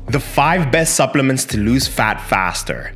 The 5 best supplements to lose fat faster.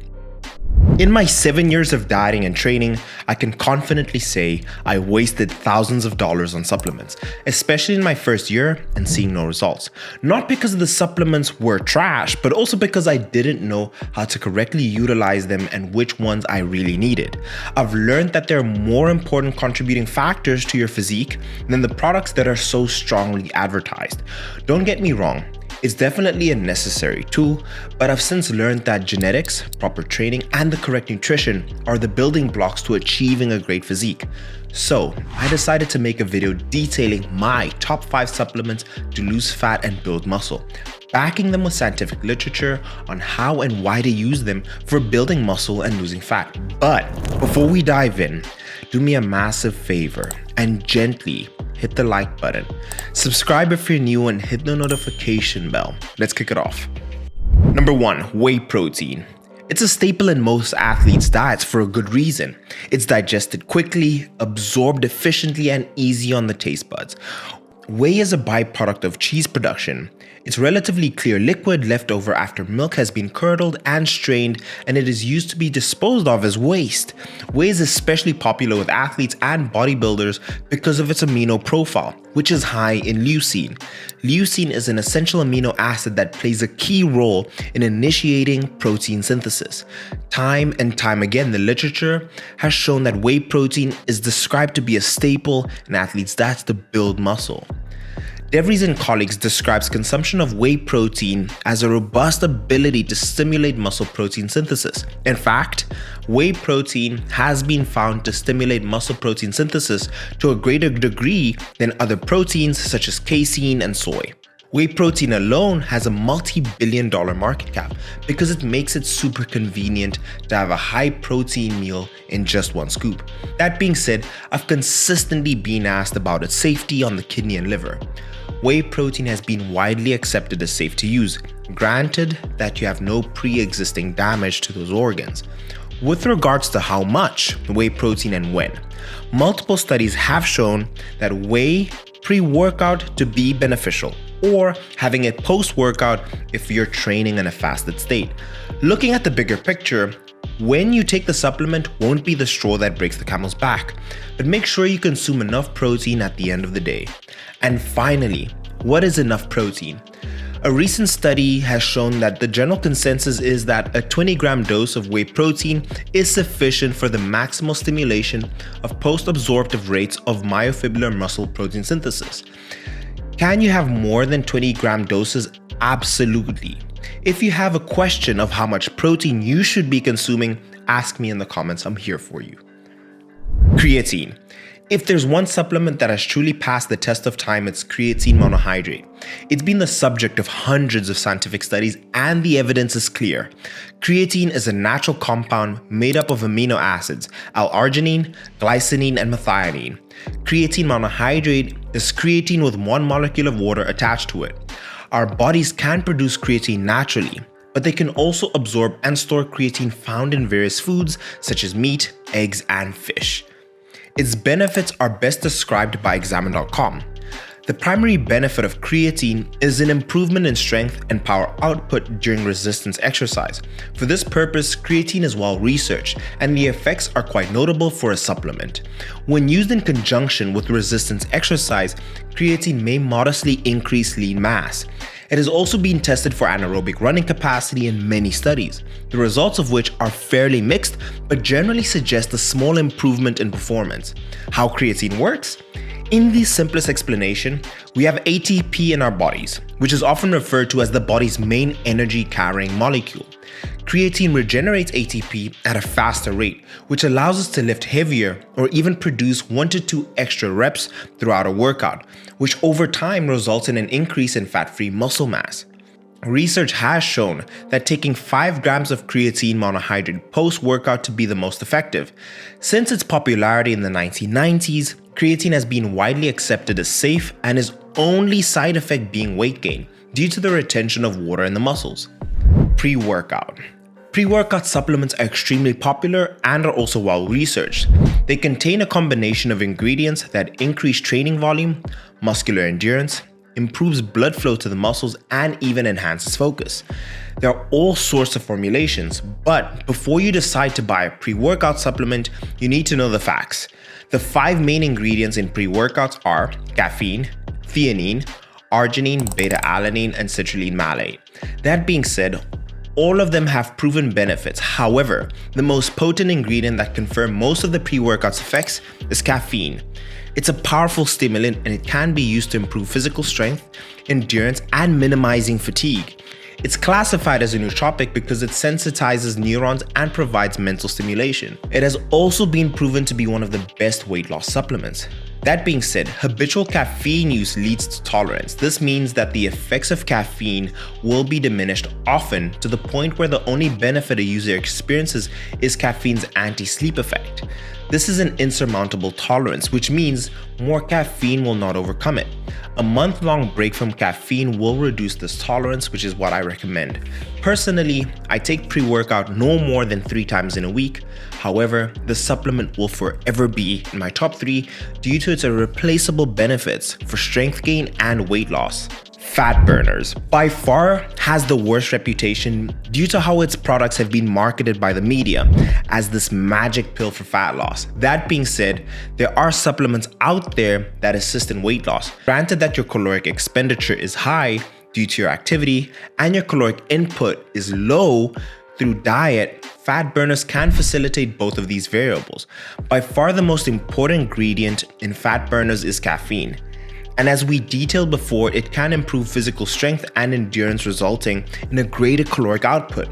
In my 7 years of dieting and training, I can confidently say I wasted thousands of dollars on supplements, especially in my first year and seeing no results. Not because the supplements were trash, but also because I didn't know how to correctly utilize them and which ones I really needed. I've learned that there are more important contributing factors to your physique than the products that are so strongly advertised. Don't get me wrong. It's definitely a necessary tool, but I've since learned that genetics, proper training, and the correct nutrition are the building blocks to achieving a great physique. So I decided to make a video detailing my top 5 supplements to lose fat and build muscle, backing them with scientific literature on how and why to use them for building muscle and losing fat. But before we dive in, do me a massive favor and gently hit the like button. Subscribe if you're new and hit the notification bell. Let's kick it off. Number 1, whey protein. It's a staple in most athletes' diets for a good reason. It's digested quickly, absorbed efficiently, and easy on the taste buds. Whey is a byproduct of cheese production. It's relatively clear liquid left over after milk has been curdled and strained, and it is used to be disposed of as waste. Whey is especially popular with athletes and bodybuilders because of its amino profile, which is high in leucine. Leucine is an essential amino acid that plays a key role in initiating protein synthesis. Time and time again, the literature has shown that whey protein is described to be a staple in athletes' diets to build muscle. DeVries and colleagues describes consumption of whey protein as a robust ability to stimulate muscle protein synthesis. In fact, whey protein has been found to stimulate muscle protein synthesis to a greater degree than other proteins such as casein and soy. Whey protein alone has a multi-billion-dollar market cap because it makes it super convenient to have a high protein meal in just one scoop. That being said, I've consistently been asked about its safety on the kidney and liver. Whey protein has been widely accepted as safe to use, granted that you have no pre-existing damage to those organs. With regards to how much whey protein and when, multiple studies have shown that whey pre-workout to be beneficial, or having it post-workout if you're training in a fasted state. Looking at the bigger picture, when you take the supplement won't be the straw that breaks the camel's back, but make sure you consume enough protein at the end of the day. And finally, what is enough protein? A recent study has shown that the general consensus is that a 20-gram dose of whey protein is sufficient for the maximal stimulation of post-absorptive rates of myofibrillar muscle protein synthesis. Can you have more than 20-gram doses? Absolutely. If you have a question of how much protein you should be consuming, ask me in the comments. I'm here for you. Creatine. If there's one supplement that has truly passed the test of time, it's creatine monohydrate. It's been the subject of hundreds of scientific studies and the evidence is clear. Creatine is a natural compound made up of amino acids, L-arginine, glycine, and methionine. Creatine monohydrate is creatine with one molecule of water attached to it. Our bodies can produce creatine naturally, but they can also absorb and store creatine found in various foods such as meat, eggs, and fish. Its benefits are best described by Examine.com. The primary benefit of creatine is an improvement in strength and power output during resistance exercise. For this purpose, creatine is well researched, and the effects are quite notable for a supplement. When used in conjunction with resistance exercise, creatine may modestly increase lean mass. It has also been tested for anaerobic running capacity in many studies, the results of which are fairly mixed but generally suggest a small improvement in performance. How creatine works? In the simplest explanation, we have ATP in our bodies, which is often referred to as the body's main energy-carrying molecule. Creatine regenerates ATP at a faster rate, which allows us to lift heavier or even produce 1 to 2 extra reps throughout a workout, which over time results in an increase in fat-free muscle mass. Research has shown that taking 5 grams of creatine monohydrate post-workout to be the most effective. Since its popularity in the 1990s, creatine has been widely accepted as safe and its only side effect being weight gain due to the retention of water in the muscles. Pre-workout. Pre-workout supplements are extremely popular and are also well researched. They contain a combination of ingredients that increase training volume, muscular endurance, improves blood flow to the muscles, and even enhances focus. There are all sorts of formulations, but before you decide to buy a pre-workout supplement, you need to know the facts. The 5 main ingredients in pre-workouts are caffeine, theanine, arginine, beta-alanine, and citrulline malate. That being said, all of them have proven benefits. However, the most potent ingredient that confirms most of the pre-workout's effects is caffeine. It's a powerful stimulant and it can be used to improve physical strength, endurance, and minimizing fatigue. It's classified as a nootropic because it sensitizes neurons and provides mental stimulation. It has also been proven to be one of the best weight loss supplements. That being said, habitual caffeine use leads to tolerance. This means that the effects of caffeine will be diminished often to the point where the only benefit a user experiences is caffeine's anti-sleep effect. This is an insurmountable tolerance, which means more caffeine will not overcome it. A month-long break from caffeine will reduce this tolerance, which is what I recommend. Personally, I take pre-workout no more than 3 times in a week. However, the supplement will forever be in my top 3 due to its irreplaceable benefits for strength gain and weight loss. Fat burners by far has the worst reputation due to how its products have been marketed by the media as this magic pill for fat loss. That being said, there are supplements out there that assist in weight loss. Granted that your caloric expenditure is high due to your activity and your caloric input is low through diet, fat burners can facilitate both of these variables. By far the most important ingredient in fat burners is caffeine. And as we detailed before, it can improve physical strength and endurance, resulting in a greater caloric output.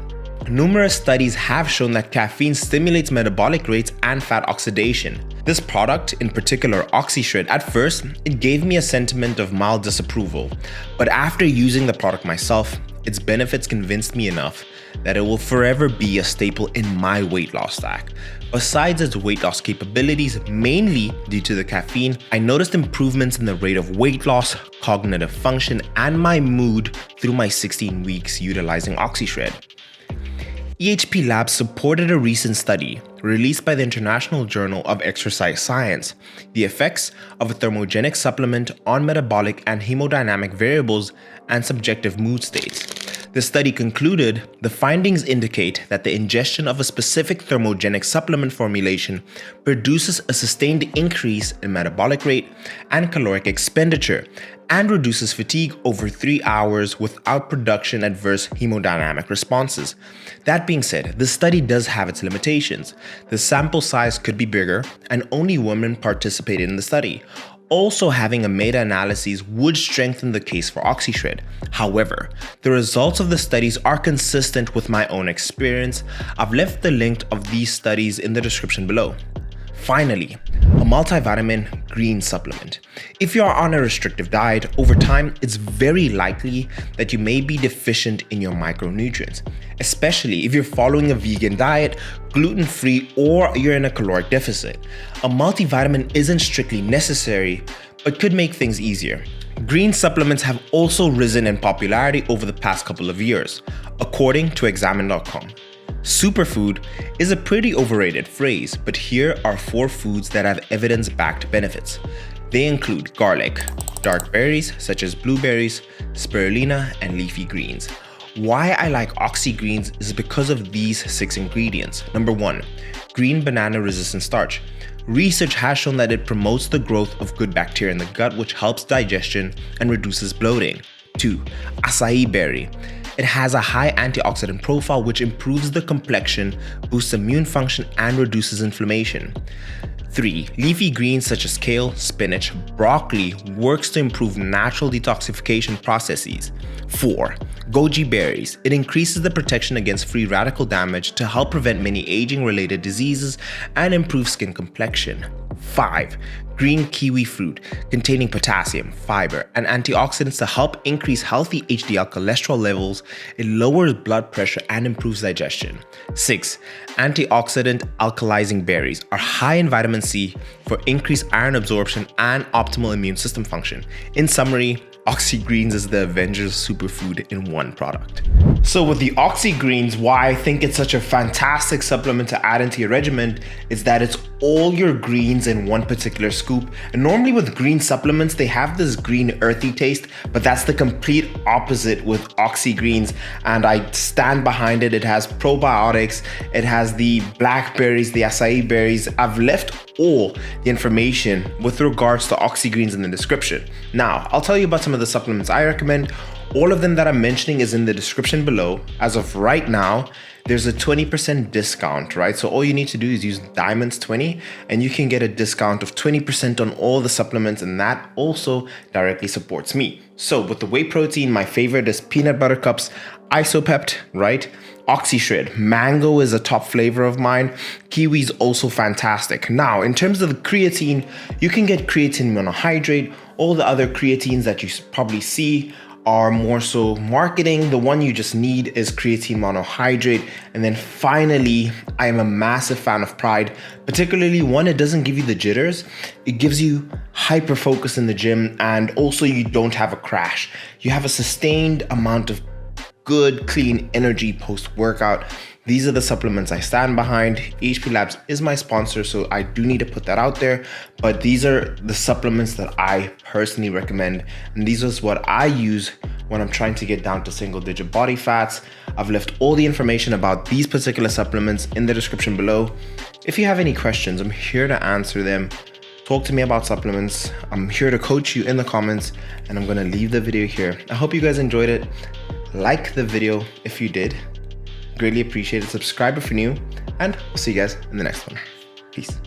Numerous studies have shown that caffeine stimulates metabolic rates and fat oxidation. This product, in particular Oxy Shred, at first, it gave me a sentiment of mild disapproval. But after using the product myself, its benefits convinced me enough that it will forever be a staple in my weight loss stack. Besides its weight loss capabilities, mainly due to the caffeine, I noticed improvements in the rate of weight loss, cognitive function, and my mood through my 16 weeks utilizing Oxy Shred. EHP Labs supported a recent study released by the International Journal of Exercise Science, the effects of a thermogenic supplement on metabolic and hemodynamic variables and subjective mood states. The study concluded the findings indicate that the ingestion of a specific thermogenic supplement formulation produces a sustained increase in metabolic rate and caloric expenditure and reduces fatigue over 3 hours without production adverse hemodynamic responses. That being said, the study does have its limitations. The sample size could be bigger and only women participated in the study. Also, having a meta-analysis would strengthen the case for Oxy Shred. However, the results of the studies are consistent with my own experience. I've left the link of these studies in the description below. Finally, a multivitamin green supplement. If you are on a restrictive diet, over time, it's very likely that you may be deficient in your micronutrients, especially if you're following a vegan diet, gluten-free, or you're in a caloric deficit. A multivitamin isn't strictly necessary, but could make things easier. Green supplements have also risen in popularity over the past couple of years, according to examine.com. Superfood is a pretty overrated phrase, but here are 4 foods that have evidence-backed benefits. They include garlic, dark berries such as blueberries, spirulina, and leafy greens. Why I like Oxy Greens is because of these 6 ingredients. Number 1, green banana resistant starch. Research has shown that it promotes the growth of good bacteria in the gut, which helps digestion and reduces bloating. 2, acai berry. It has a high antioxidant profile which improves the complexion, boosts immune function, and reduces inflammation. 3, leafy greens such as kale, spinach, broccoli works to improve natural detoxification processes. 4, goji berries. It increases the protection against free radical damage to help prevent many aging-related diseases and improve skin complexion. 5, green kiwi fruit, containing potassium, fiber, and antioxidants to help increase healthy HDL cholesterol levels. It lowers blood pressure and improves digestion. 6, antioxidant alkalizing berries are high in vitamin C for increased iron absorption and optimal immune system function. In summary, Oxy Greens is the Avengers superfood in one product. So with the Oxy Greens, why I think it's such a fantastic supplement to add into your regimen is that it's all your greens in one particular scoop. And normally with green supplements, they have this green earthy taste, but that's the complete opposite with Oxy Greens. And I stand behind it. It has probiotics, it has the blackberries, the acai berries. I've left all the information with regards to Oxy Greens in the description. Now, I'll tell you about some of the supplements I recommend. All of them that I'm mentioning is in the description below. As of right now, there's a 20% discount, right? So all you need to do is use Diamonds20 and you can get a discount of 20% on all the supplements, and that also directly supports me. So with the whey protein, my favorite is peanut butter cups, isopept, right? Oxy Shred, mango is a top flavor of mine. Kiwi is also fantastic. Now, in terms of the creatine, you can get creatine monohydrate. All the other creatines that you probably see are more so marketing. The one you just need is creatine monohydrate. And then finally, I am a massive fan of Pride, particularly one, it doesn't give you the jitters. It gives you hyper focus in the gym, and also you don't have a crash. You have a sustained amount of good, clean energy post-workout. These are the supplements I stand behind. HP Labs is my sponsor, so I do need to put that out there. But these are the supplements that I personally recommend. And these is what I use when I'm trying to get down to single-digit body fats. I've left all the information about these particular supplements in the description below. If you have any questions, I'm here to answer them. Talk to me about supplements. I'm here to coach you in the comments, and I'm gonna leave the video here. I hope you guys enjoyed it. Like the video if you did. Greatly appreciate it. Subscribe if you're new, and we'll see you guys in the next one. Peace.